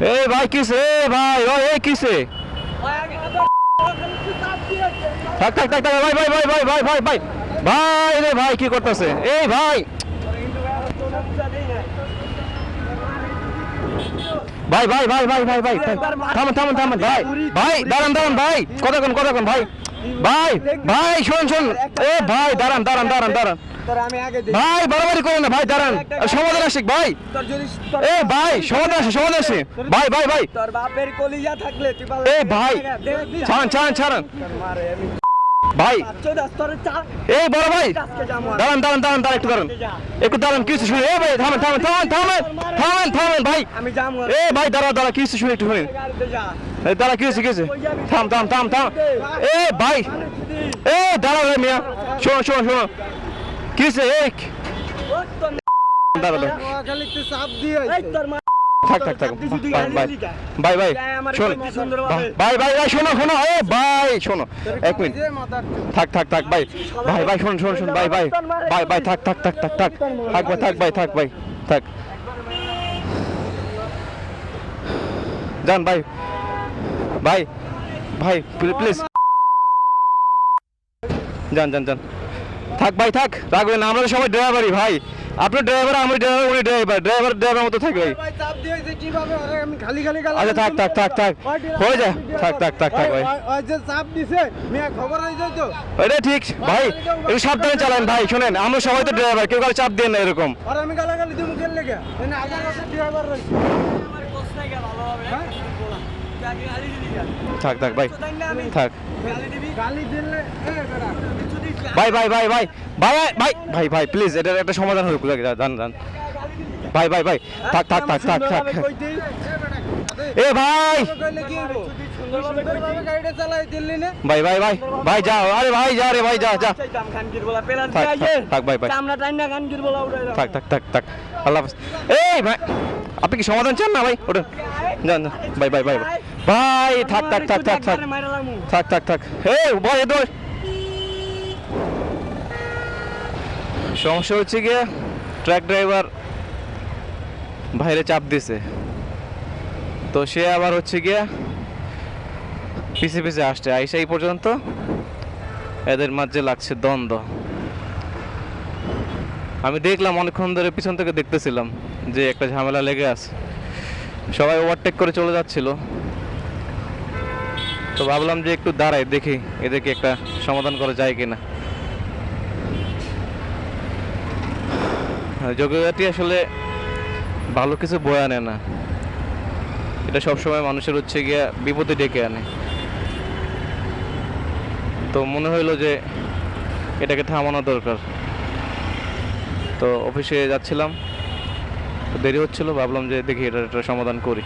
এই ভাই কিসে ভাই ও এই কিসে থাক থাক থাক থাক ভাই ভাই ভাই ভাই ভাই ভাই ভাই ভাই রে ভাই কি করতেছে এই ভাই ভাই ভাই ভাই ভাই ভাই ভাই থামান থামান থামান ভাই ভাই দাঁড়ান দাঁড়ান ভাই কতক্ষণ ভাই ভাই ভাই শোন শোন এ ভাই দাঁড়ান দাঁড়ান দাঁড়ান দাঁড়ান ভাই বাড়াবাড়ি করেন না ভাই দাঁড়ান সমাধান আসে ভাই এ ভাই সমাধান আসে ভাই ভাই ভাই তোর বাপের কলিজা থাকলে তুই এ ভাই ছাড়ান ছাড়ান ছাড়ান ভাই এই বড় ভাই দাঁড়ান দাঁড়ান দাঁড়ান দাঁড়ান একটু দাঁড়ান কিছু শুনে এ ভাই থামেন থামেন থামেন থামেন থামেন থামেন ভাই আমি যাবো এ ভাই দাঁড়া দাঁড়া কিছু শুনে একটু শুনে দাঁড়া কিছু থাম থাম থাম থাম এ ভাই এ দাঁড়া রে মিয়া শোনো শোনো শোনো কিসে এক দাঁড়া থাক থাক থাক ভাই ভাই শোনো ভাই ভাই ভাই শোনো শোনো এ ভাই শোনো এক মিনিট থাক থাক থাক ভাই ভাই ভাই শোন শোন শোন ভাই ভাই ভাই ভাই থাক থাক থাক থাক থাক থাক ভাই থাক ভাই থাক ভাই থাক যান ভাই ভাই ভাই প্লিজ যান যান যান থাক ভাই থাক রাখবেন না আমরা সবাই ড্রাইভারই ভাই আপনি ড্রাইভার আমি ড্রাইভার উনি ড্রাইভার মতো থাকবে আচ্ছা থাক থাক থাক থাক হয়ে যায় থাক থাক থাক থাক ভাই এটা ঠিক ভাই একটু সাবধানে চালান ভাই শুনেন আমরা সবাই তো ড্রাইভার কেউ কারো চাপ দিয়ে না এরকম থাক থাক ভাই থাক ভাই ভাই ভাই ভাই ভাই ভাই ভাই ভাই প্লিজ এটার একটা সমাধান হোক জান জান ভাই ভাই ভাই থাক থাক থাক থাক থাক এ ভাই ভাই ভাই ভাই ভাই যাও আরে ভাই যা রে ভাই যা যা থাক ভাই ভাই থাক থাক থাক থাক আল্লাহ হাফেজ এই ভাই আপনি কি সমাধান চান না ভাই ওটা যান যান ভাই ভাই ভাই ভাই থাক থাক থাক থাক থাক থাক থাক থাক এই ভাই দোষ সমস্যা হচ্ছে গিয়ে ট্রাক ড্রাইভার বাইরে চাপ দিছে তো সে আবার হচ্ছে গিয়ে পিছে পিছে আসছে আইসা এই পর্যন্ত এদের মাঝে লাগছে দ্বন্দ্ব আমি দেখলাম অনেকক্ষণ ধরে পিছন থেকে দেখতেছিলাম যে একটা ঝামেলা লেগে আছে সবাই ওভারটেক করে চলে যাচ্ছিল তো ভাবলাম যে একটু দাঁড়াই দেখি এদেরকে একটা সমাধান করা যায় কিনা যোগ্যতাটি আসলে ভালো কিছু বয়ে আনে না এটা সবসময় মানুষের হচ্ছে গিয়ে বিপদে ডেকে আনে তো মনে হইলো যে এটাকে থামানো দরকার তো অফিসে যাচ্ছিলাম দেরি হচ্ছিল ভাবলাম যে দেখি এটা একটা সমাধান করি